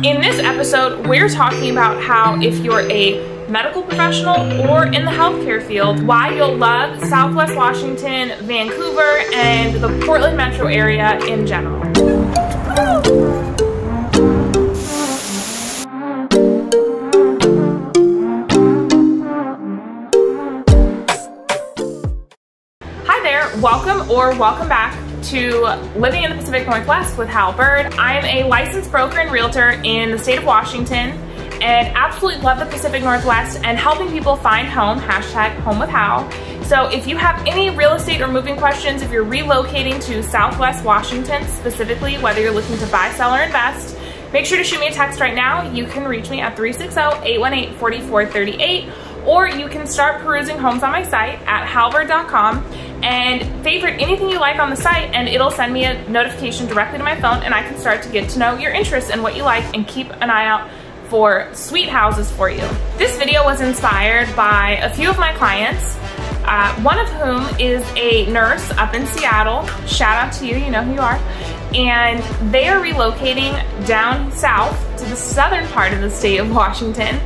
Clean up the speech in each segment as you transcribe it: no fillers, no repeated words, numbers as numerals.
In this episode, we're talking about how if you're a medical professional or in the healthcare field, why you'll love Southwest Washington, Vancouver, and the Portland metro area in general. Hi there, welcome back to Living in the Pacific Northwest with Hal Byrd. I am a licensed broker and realtor in the state of Washington and absolutely love the Pacific Northwest and helping people find home, hashtag home with Hal. So if you have any real estate or moving questions, if you're relocating to Southwest Washington specifically, whether you're looking to buy, sell, or invest, make sure to shoot me a text right now. You can reach me at 360-818-4438, or you can start perusing homes on my site at halbyrd.com and favorite anything you like on the site, and it'll send me a notification directly to my phone, and I can start to get to know your interests and what you like and keep an eye out for sweet houses for you. This video was inspired by a few of my clients, one of whom is a nurse up in Seattle. Shout out to you, you know who you are. And they are relocating down south to the southern part of the state of Washington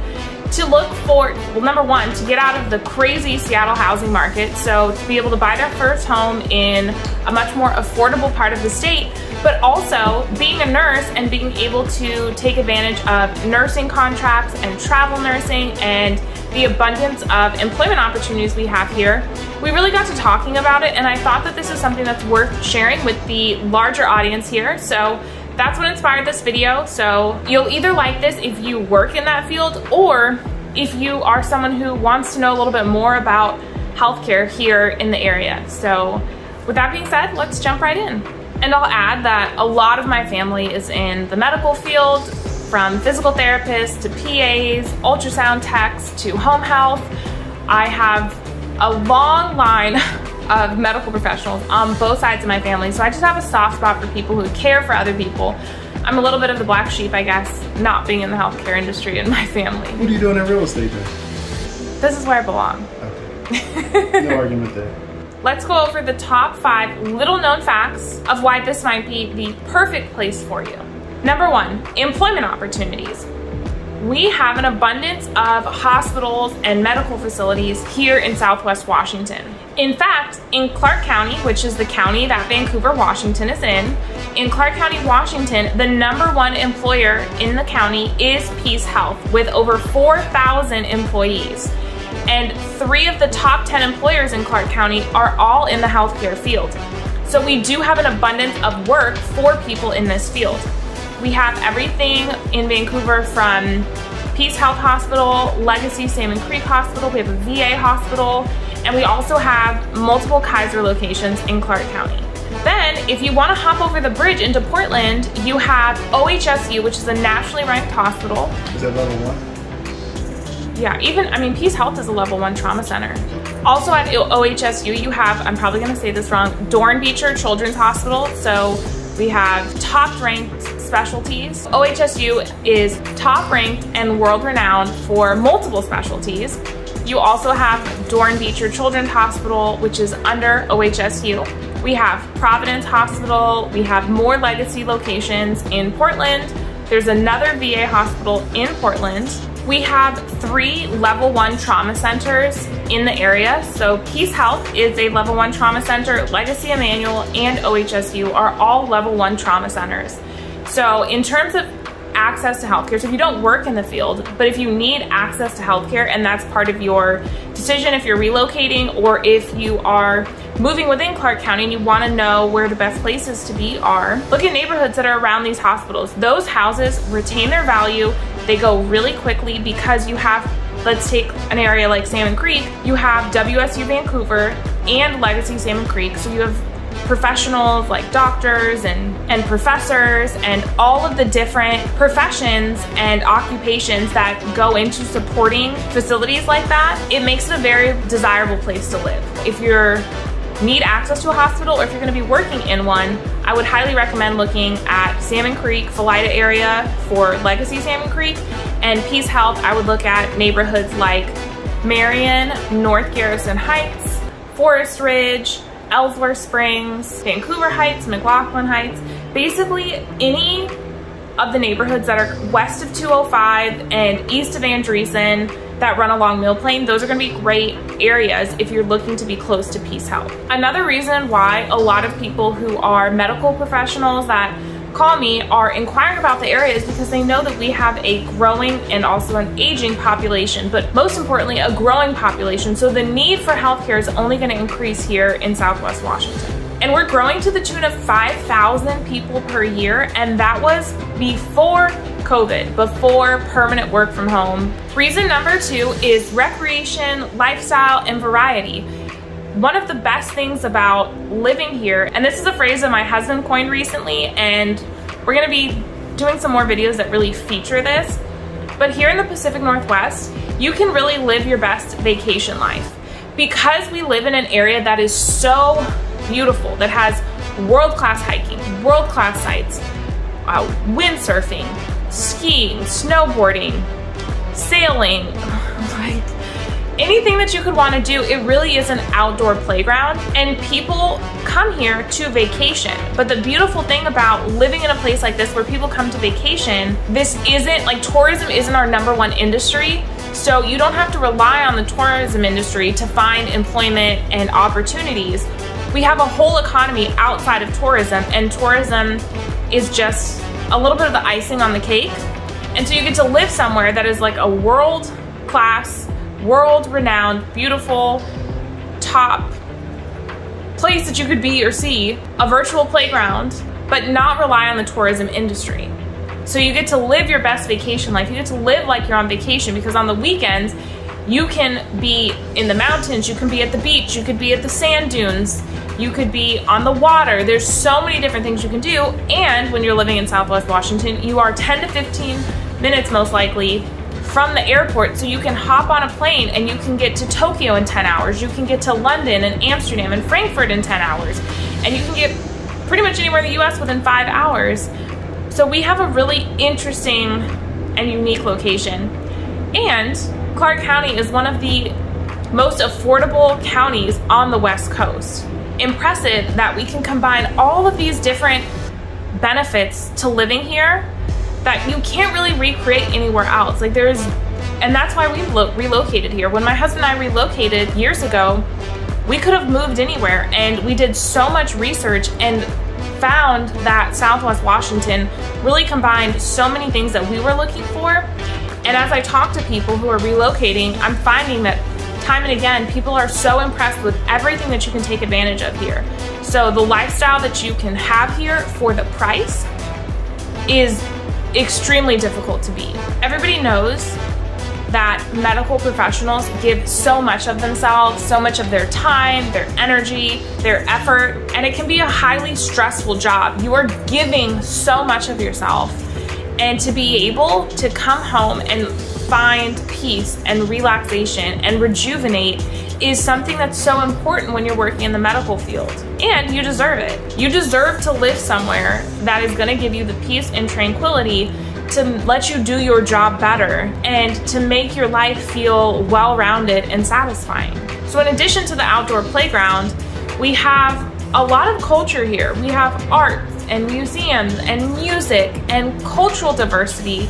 to look for, well, number one, to get out of the crazy Seattle housing market, so to be able to buy their first home in a much more affordable part of the state, but also being a nurse and being able to take advantage of nursing contracts and travel nursing and the abundance of employment opportunities we have here. We really got to talking about it, and I thought that this is something that's worth sharing with the larger audience here. So that's what inspired this video. So you'll either like this if you work in that field, or if you are someone who wants to know a little bit more about healthcare here in the area. So with that being said, let's jump right in. And I'll add that a lot of my family is in the medical field, from physical therapists to PAs, ultrasound techs to home health. I have a long line of medical professionals on both sides of my family, so I just have a soft spot for people who care for other people. I'm a little bit of the black sheep, I guess, not being in the healthcare industry in my family. What are you doing in real estate then? This is where I belong. Okay. No argument there. Let's go over the top 5 little known facts of why this might be the perfect place for you. Number 1, employment opportunities. We have an abundance of hospitals and medical facilities here in Southwest Washington. In fact, in Clark County, which is the county that Vancouver, Washington is in Clark County, Washington, the #1 employer in the county is Peace Health with over 4,000 employees. And 3 of the top 10 employers in Clark County are all in the healthcare field. So we do have an abundance of work for people in this field. We have everything in Vancouver from Peace Health Hospital, Legacy Salmon Creek Hospital, we have a VA hospital, and we also have multiple Kaiser locations in Clark County. Then, if you want to hop over the bridge into Portland, you have OHSU, which is a nationally ranked hospital. Is that level 1? Yeah, Peace Health is a level 1 trauma center. Also at OHSU, you have, I'm probably going to say this wrong, Dornbeecher Children's Hospital. So we have top-ranked specialties. OHSU is top-ranked and world-renowned for multiple specialties. You also have Dornbeecher Children's Hospital, which is under OHSU. We have Providence Hospital. We have more legacy locations in Portland. There's another VA hospital in Portland. We have 3 level 1 trauma centers in the area. So Peace Health is a level 1 trauma center, Legacy Emmanuel and OHSU are all level 1 trauma centers. So in terms of access to healthcare, so if you don't work in the field, but if you need access to healthcare and that's part of your decision if you're relocating or if you are moving within Clark County and you want to know where the best places to be are, look at neighborhoods that are around these hospitals. Those houses retain their value. They go really quickly because you have, let's take an area like Salmon Creek, you have WSU Vancouver and Legacy Salmon Creek. So you have professionals like doctors and professors and all of the different professions and occupations that go into supporting facilities like that. It makes it a very desirable place to live. If you need access to a hospital or if you're going to be working in one, I would highly recommend looking at Salmon Creek, Philida area for Legacy Salmon Creek, and Peace Health. I would look at neighborhoods like Marion, North Garrison Heights, Forest Ridge, Ellsworth Springs, Vancouver Heights, McLaughlin Heights, basically any of the neighborhoods that are west of 205 and east of Andreessen that run along Mill Plain. Those are gonna be great areas if you're looking to be close to Peace Health. Another reason why a lot of people who are medical professionals that call me are inquiring about the area is because they know that we have a growing and also an aging population, but most importantly, a growing population. So the need for healthcare is only gonna increase here in Southwest Washington. And we're growing to the tune of 5,000 people per year, and that was before COVID, before permanent work from home. Reason number 2 is recreation, lifestyle, and variety. One of the best things about living here, and this is a phrase that my husband coined recently, and we're gonna be doing some more videos that really feature this, but here in the Pacific Northwest, you can really live your best vacation life. Because we live in an area that is so beautiful, that has world-class hiking, world-class sites, windsurfing, skiing, snowboarding, sailing, like anything that you could want to do. It really is an outdoor playground, and people come here to vacation. But the beautiful thing about living in a place like this where people come to vacation, this isn't like, tourism isn't our #1 industry. So you don't have to rely on the tourism industry to find employment and opportunities. We have a whole economy outside of tourism, and tourism is just a little bit of the icing on the cake. And so you get to live somewhere that is like a world-class, world-renowned, beautiful, top place that you could be or see, a virtual playground, but not rely on the tourism industry. So you get to live your best vacation life. You get to live like you're on vacation, because on the weekends, you can be in the mountains, you can be at the beach, you could be at the sand dunes, you could be on the water. There's so many different things you can do. And when you're living in Southwest Washington, you are 10 to 15 minutes most likely from the airport. So you can hop on a plane and you can get to Tokyo in 10 hours. You can get to London and Amsterdam and Frankfurt in 10 hours. And you can get pretty much anywhere in the US within 5 hours. So we have a really interesting and unique location. And Clark County is one of the most affordable counties on the West Coast. Impressive that we can combine all of these different benefits to living here that you can't really recreate anywhere else. Like and that's why we relocated here. When my husband and I relocated years ago, we could have moved anywhere, and we did so much research and found that Southwest Washington really combined so many things that we were looking for. And as I talk to people who are relocating, I'm finding that time and again, people are so impressed with everything that you can take advantage of here. So the lifestyle that you can have here for the price is extremely difficult to beat. Everybody knows that medical professionals give so much of themselves, so much of their time, their energy, their effort, and it can be a highly stressful job. You are giving so much of yourself, and to be able to come home and find peace and relaxation and rejuvenate is something that's so important when you're working in the medical field. And you deserve it. You deserve to live somewhere that is gonna give you the peace and tranquility to let you do your job better and to make your life feel well-rounded and satisfying. So in addition to the outdoor playground, we have a lot of culture here. We have art and museums and music and cultural diversity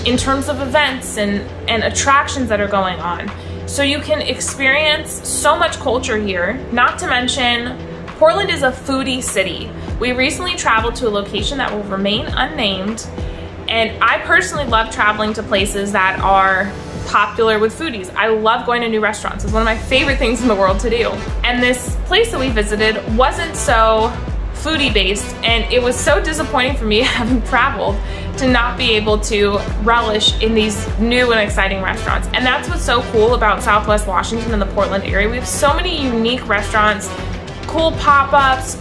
in terms of events and attractions that are going on. So you can experience so much culture here. Not to mention, Portland is a foodie city. We recently traveled to a location that will remain unnamed, and I personally love traveling to places that are popular with foodies. I love going to new restaurants. It's one of my favorite things in the world to do. And this place that we visited wasn't so foodie based, and it was so disappointing for me, having traveled, to not be able to relish in these new and exciting restaurants. And that's what's so cool about Southwest Washington and the Portland area. We have so many unique restaurants, cool pop-ups,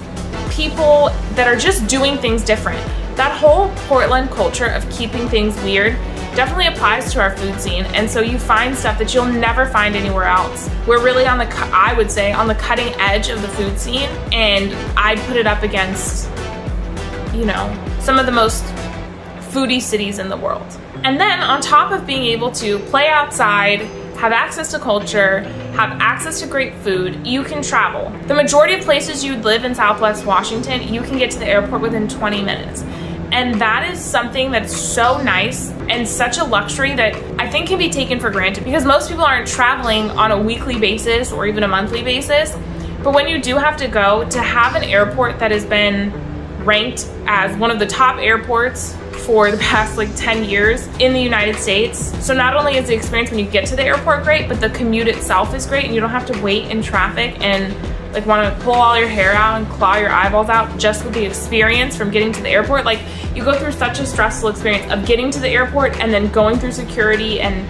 people that are just doing things different. That whole Portland culture of keeping things weird definitely applies to our food scene, and so you find stuff that you'll never find anywhere else. We're really on the, I would say, on the cutting edge of the food scene, and I'd put it up against, you know, some of the most foodie cities in the world. And then on top of being able to play outside, have access to culture, have access to great food, you can travel. The majority of places you'd live in Southwest Washington, you can get to the airport within 20 minutes. And that is something that's so nice and such a luxury that I think can be taken for granted, because most people aren't traveling on a weekly basis or even a monthly basis. But when you do have to go, to have an airport that has been ranked as one of the top airports for the past like 10 years in the United States. So not only is the experience when you get to the airport great, but the commute itself is great, and you don't have to wait in traffic and like want to pull all your hair out and claw your eyeballs out just with the experience from getting to the airport. Like, you go through such a stressful experience of getting to the airport and then going through security and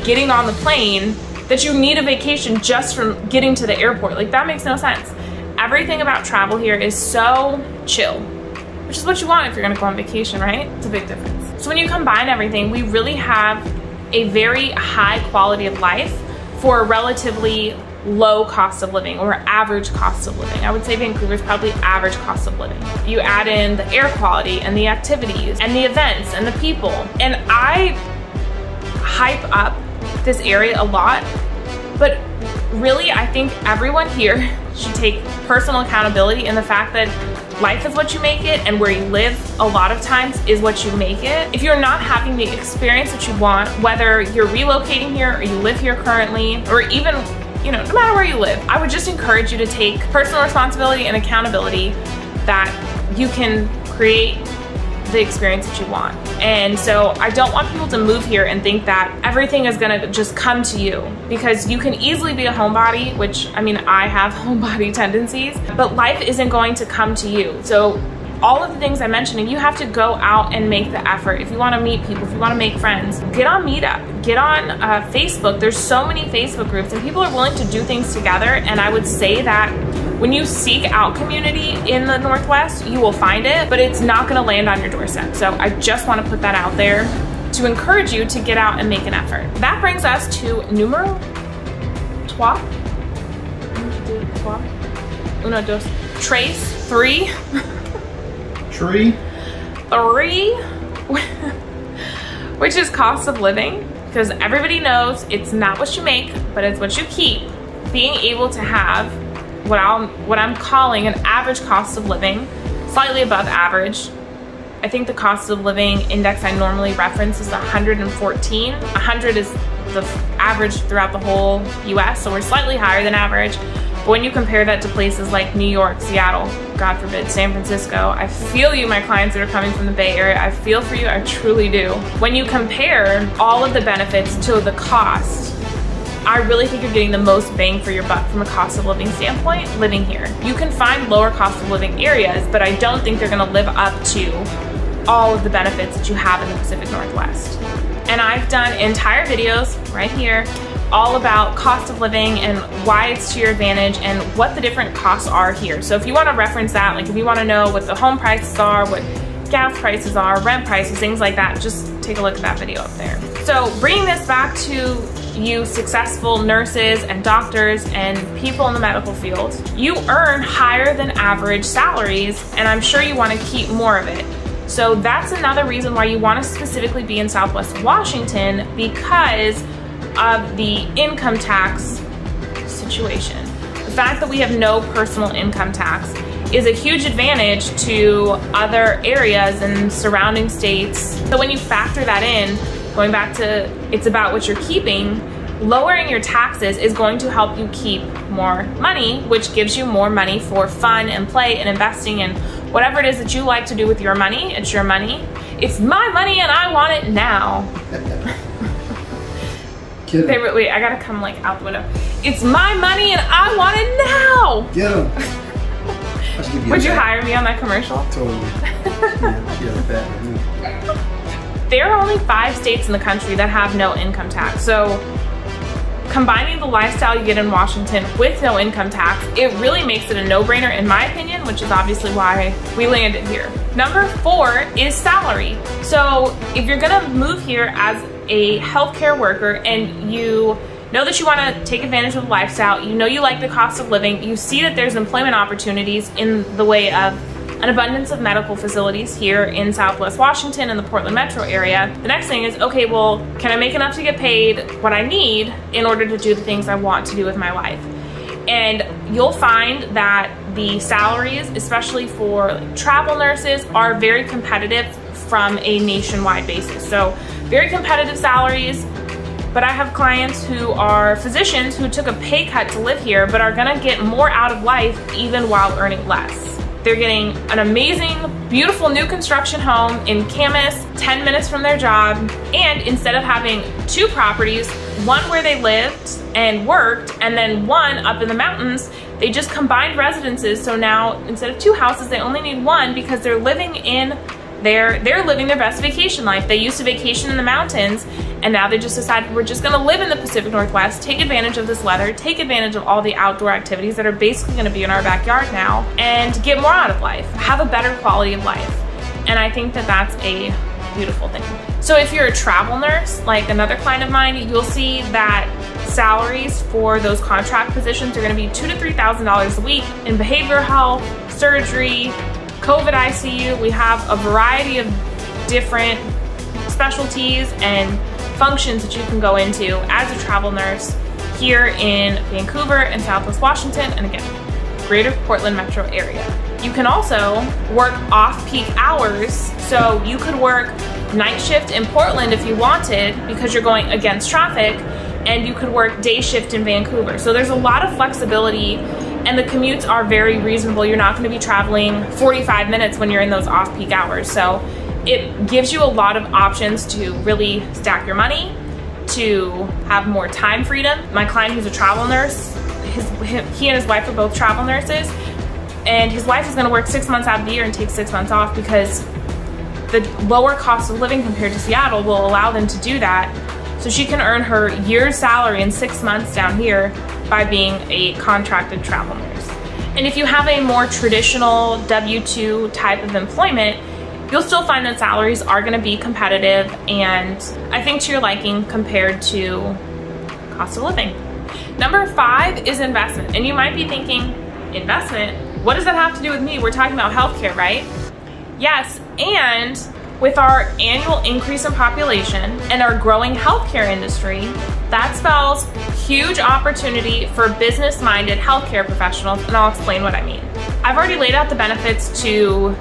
getting on the plane that you need a vacation just from getting to the airport. Like, that makes no sense. Everything about travel here is so chill, which is what you want if you're gonna go on vacation, right? It's a big difference. So when you combine everything, we really have a very high quality of life for a relatively low cost of living, or average cost of living. I would say Vancouver is probably average cost of living. You add in the air quality and the activities and the events and the people. And I hype up this area a lot, but really I think everyone here should take personal accountability in the fact that life is what you make it, and where you live a lot of times is what you make it. If you're not having the experience that you want, whether you're relocating here or you live here currently, or even, you know, no matter where you live, I would just encourage you to take personal responsibility and accountability that you can create the experience that you want. And so I don't want people to move here and think that everything is gonna just come to you, because you can easily be a homebody, which, I mean, I have homebody tendencies, but life isn't going to come to you. So all of the things I mentioned, and you have to go out and make the effort. If you want to meet people, if you want to make friends, get on Meetup, get on Facebook. There's so many Facebook groups, and people are willing to do things together. And I would say that when you seek out community in the Northwest, you will find it, but it's not going to land on your doorstep. So I just want to put that out there to encourage you to get out and make an effort. That brings us to numero trois. Uno, dos, tres, three. Three, which is cost of living, because everybody knows it's not what you make, but it's what you keep. Being able to have what I'm calling an average cost of living, slightly above average. I think the cost of living index I normally reference is 114. 100 is the average throughout the whole US, so we're slightly higher than average. But when you compare that to places like New York, Seattle, God forbid, San Francisco, I feel you, my clients that are coming from the Bay Area. I feel for you, I truly do. When you compare all of the benefits to the cost, I really think you're getting the most bang for your buck from a cost of living standpoint living here. You can find lower cost of living areas, but I don't think they're gonna live up to all of the benefits that you have in the Pacific Northwest. And I've done entire videos right here all about cost of living and why it's to your advantage and what the different costs are here. So if you want to reference that, like if you want to know what the home prices are, what gas prices are, rent prices, things like that, just take a look at that video up there. So bringing this back to you successful nurses and doctors and people in the medical field, you earn higher than average salaries, and I'm sure you want to keep more of it. So that's another reason why you want to specifically be in Southwest Washington, because of the income tax situation. The fact that we have no personal income tax is a huge advantage to other areas and surrounding states. So when you factor that in, going back to it's about what you're keeping, lowering your taxes is going to help you keep more money, which gives you more money for fun and play and investing in whatever it is that you like to do with your money. It's your money. It's my money and I want it now. Favorite, wait, I gotta come like out the window. It's my money and I want it now. Get him. Would you hire me on that commercial? Totally. There are only 5 states in the country that have no income tax. So combining the lifestyle you get in Washington with no income tax, it really makes it a no-brainer in my opinion, which is obviously why we landed here. Number 4 is salary. So if you're gonna move here as a healthcare worker and you know that you want to take advantage of the lifestyle, you know you like the cost of living, you see that there's employment opportunities in the way of an abundance of medical facilities here in Southwest Washington and the Portland metro area, the next thing is, okay, well, can I make enough to get paid what I need in order to do the things I want to do with my life? And you'll find that the salaries, especially for travel nurses, are very competitive from a nationwide basis. So very competitive salaries, but I have clients who are physicians who took a pay cut to live here, but are gonna get more out of life even while earning less. They're getting an amazing, beautiful new construction home in Camas, 10 minutes from their job, and instead of having 2 properties, one where they lived and worked, and then one up in the mountains, they just combined residences. So now instead of 2 houses, they only need 1 because they're living their best vacation life. They used to vacation in the mountains, and now they just decided we're just gonna live in the Pacific Northwest, take advantage of this weather, take advantage of all the outdoor activities that are basically gonna be in our backyard now, and get more out of life, have a better quality of life. And I think that that's a beautiful thing. So if you're a travel nurse, like another client of mine, you'll see that salaries for those contract positions are gonna be $2,000 to $3,000 a week in behavioral health, surgery, COVID ICU. We have a variety of different specialties and functions that you can go into as a travel nurse here in Vancouver and Southwest Washington, and again, Greater Portland metro area. You can also work off-peak hours, so you could work night shift in Portland if you wanted because you're going against traffic, and you could work day shift in Vancouver. So there's a lot of flexibility, and the commutes are very reasonable. You're not gonna be traveling 45 minutes when you're in those off-peak hours. So it gives you a lot of options to really stack your money, to have more time freedom. My client who's a travel nurse, he and his wife are both travel nurses, and his wife is gonna work 6 months out of the year and take 6 months off because the lower cost of living compared to Seattle will allow them to do that. So she can earn her year's salary in 6 months down here by being a contracted travel nurse. And if you have a more traditional W-2 type of employment, you'll still find that salaries are gonna be competitive and I think to your liking compared to cost of living. Number 5 is investment. And you might be thinking, investment? What does that have to do with me? We're talking about healthcare, right? Yes, and with our annual increase in population and our growing healthcare industry, that spells huge opportunity for business-minded healthcare professionals, and I'll explain what I mean. I've already laid out the benefits to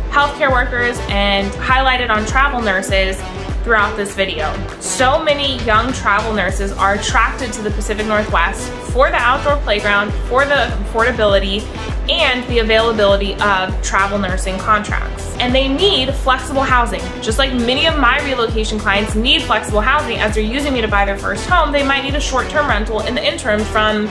healthcare workers and highlighted on travel nurses throughout this video. So many young travel nurses are attracted to the Pacific Northwest for the outdoor playground, for the affordability, and the availability of travel nursing contracts. And they need flexible housing. Just like many of my relocation clients need flexible housing as they're using me to buy their first home, they might need a short-term rental in the interim from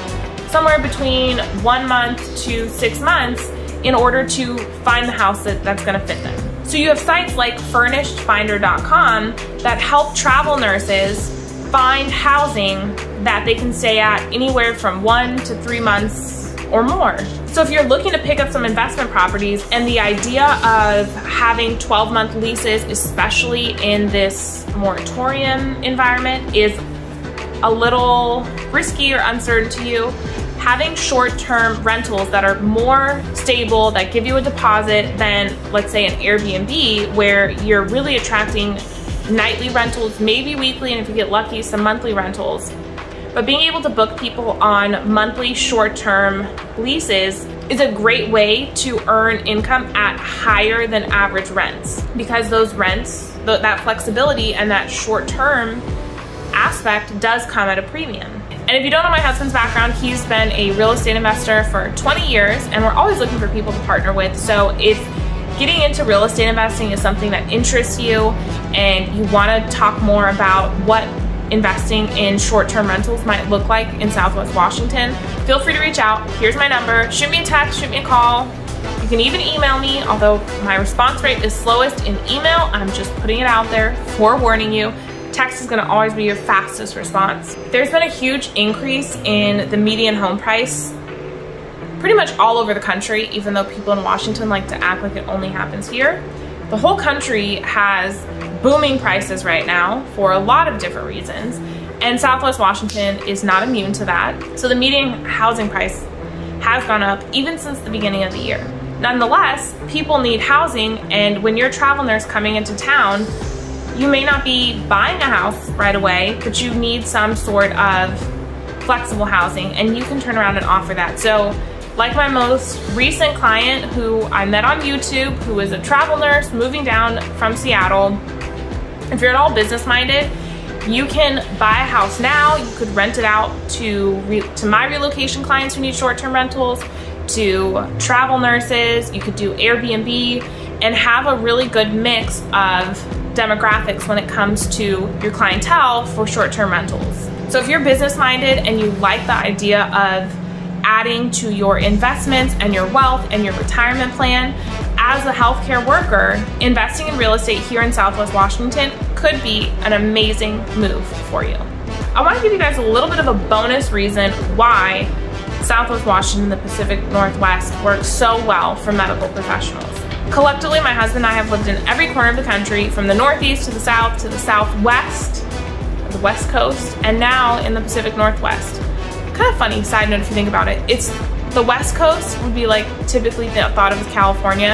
somewhere between 1 month to 6 months in order to find the house that's gonna fit them. So you have sites like furnishedfinder.com that help travel nurses find housing that they can stay at anywhere from 1 to 3 months or more. So if you're looking to pick up some investment properties, and the idea of having 12-month leases, especially in this moratorium environment, is a little risky or uncertain to you, having short-term rentals that are more stable, that give you a deposit than, let's say, an Airbnb, where you're really attracting nightly rentals, maybe weekly, and if you get lucky, some monthly rentals. But being able to book people on monthly short-term leases is a great way to earn income at higher than average rents, because those rents, that flexibility and that short-term aspect does come at a premium. And if you don't know my husband's background, he's been a real estate investor for 20 years, and we're always looking for people to partner with. So if getting into real estate investing is something that interests you and you want to talk more about what investing in short-term rentals might look like in Southwest Washington, feel free to reach out. Here's my number. Shoot me a text, shoot me a call. You can even email me, although my response rate is slowest in email. I'm just putting it out there, forewarning you. Text is gonna always be your fastest response. There's been a huge increase in the median home price pretty much all over the country, even though people in Washington like to act like it only happens here. The whole country has booming prices right now for a lot of different reasons, and Southwest Washington is not immune to that. So the median housing price has gone up even since the beginning of the year. Nonetheless, people need housing, and when you're a travel nurse coming into town, you may not be buying a house right away, but you need some sort of flexible housing, and you can turn around and offer that. So Like my most recent client who I met on YouTube, who is a travel nurse moving down from Seattle. If you're at all business-minded, you can buy a house now. You could rent it out to my relocation clients who need short-term rentals, to travel nurses. You could do Airbnb and have a really good mix of demographics when it comes to your clientele for short-term rentals. So if you're business-minded and you like the idea of adding to your investments and your wealth and your retirement plan, as a healthcare worker, investing in real estate here in Southwest Washington could be an amazing move for you. I want to give you guys a little bit of a bonus reason why Southwest Washington, the Pacific Northwest, works so well for medical professionals. Collectively, my husband and I have lived in every corner of the country, from the Northeast to the Southwest, the West Coast, and now in the Pacific Northwest. Kind of funny side note if you think about it. It's the West Coast would be like typically thought of as California,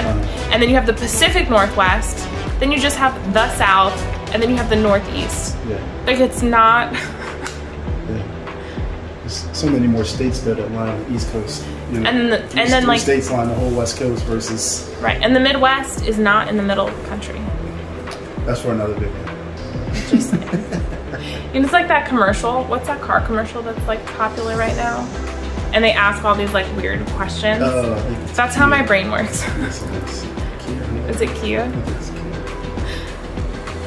and then you have the Pacific Northwest, then you just have the South, and then you have the Northeast. Yeah. Like it's not. Yeah. There's so many more states that line the East Coast. You know, and then like states line the whole West Coast versus. Right, and the Midwest is not in the middle of the country. That's for another video. Just. And it's like that commercial. What's that car commercial that's like popular right now? And they ask all these like weird questions. That's how my brain works. Is it Kia?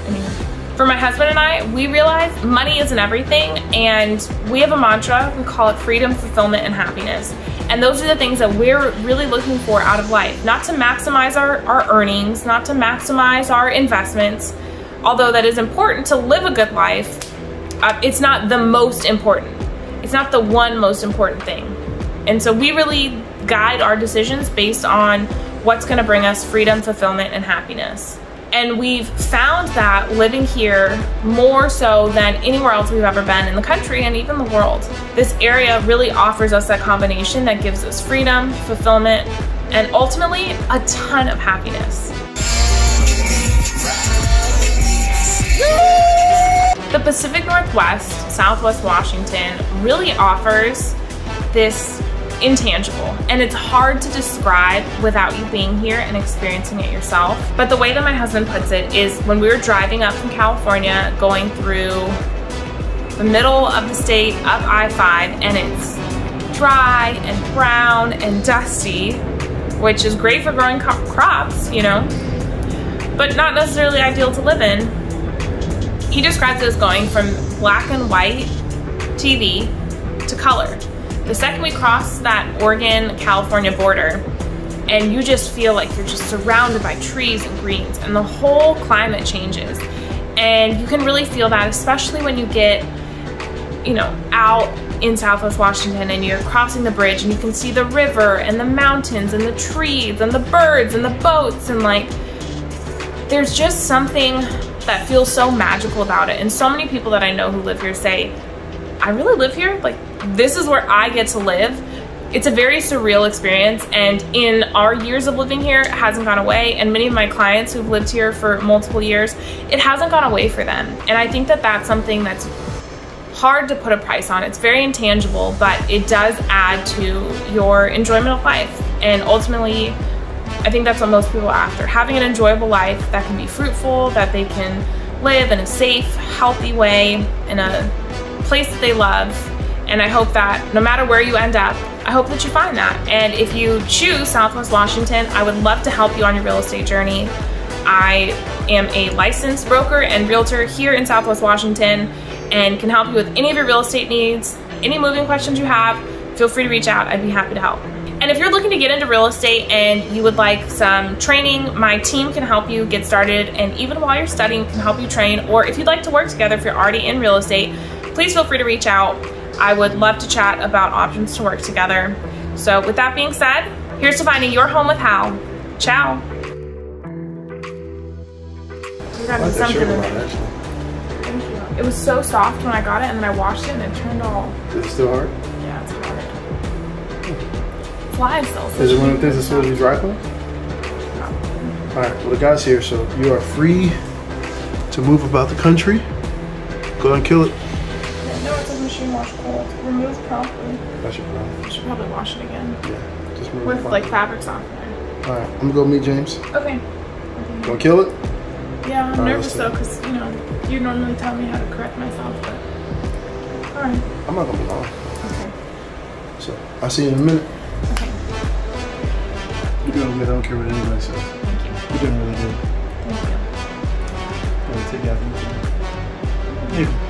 Anyway. For my husband and I, we realize money isn't everything, and we have a mantra. We call it freedom, fulfillment, and happiness. And those are the things that we're really looking for out of life. Not to maximize our earnings, not to maximize our investments, although that is important to live a good life. It's not the most important. It's not the one most important thing. And so we really guide our decisions based on what's gonna bring us freedom, fulfillment, and happiness. And we've found that living here more so than anywhere else we've ever been in the country and even the world. This area really offers us that combination that gives us freedom, fulfillment, and ultimately a ton of happiness. The Pacific Northwest, Southwest Washington really offers this intangible, and it's hard to describe without you being here and experiencing it yourself. But the way that my husband puts it is, when we were driving up from California, going through the middle of the state, up I-5, and it's dry and brown and dusty, which is great for growing crops, you know, but not necessarily ideal to live in. He describes it as going from black and white TV to color. The second we cross that Oregon-California border, and you just feel like you're just surrounded by trees and greens, and the whole climate changes. And you can really feel that, especially when you get, you know, out in Southwest Washington and you're crossing the bridge and you can see the river and the mountains and the trees and the birds and the boats, and like, there's just something that feels so magical about it. And so many people that I know who live here say, I really live here? Like, this is where I get to live. It's a very surreal experience, and in our years of living here, it hasn't gone away. And many of my clients who've lived here for multiple years, it hasn't gone away for them. And I think that that's something that's hard to put a price on. It's very intangible, but it does add to your enjoyment of life. And ultimately, I think that's what most people are after, having an enjoyable life that can be fruitful, that they can live in a safe, healthy way, in a place that they love. And I hope that no matter where you end up, I hope that you find that. And if you choose Southwest Washington, I would love to help you on your real estate journey. I am a licensed broker and realtor here in Southwest Washington, and can help you with any of your real estate needs, any moving questions you have. Feel free to reach out. I'd be happy to help. And if you're looking to get into real estate and you would like some training, my team can help you get started, and even while you're studying can help you train. Or if you'd like to work together, if you're already in real estate, please feel free to reach out. I would love to chat about options to work together. So with that being said, here's to finding your home with Hal. Ciao. You gotta do something in it. Thank you. It was so soft when I got it, and then I washed it and it turned all... Is it still hard? Yeah, it's hard. Flies still. Is it one of the things that's supposed to be dry clean? Alright, well the guy's here, so you are free to move about the country. Go ahead and kill it. No, it says machine wash cold. Remove promptly. That's your problem. I should probably wash it again. Yeah. Just move with it. like fabric softener. All right, I'm gonna go meet James. Okay. Gonna kill it? Yeah, I'm All right, nervous though, because you know, you normally tell me how to correct myself, but all right. I'm not gonna be long. Okay. So I'll see you in a minute. Okay. You're doing good. I don't care what anybody says. Thank you. You're doing really good. Thank you. I'm gonna take you out. Maybe.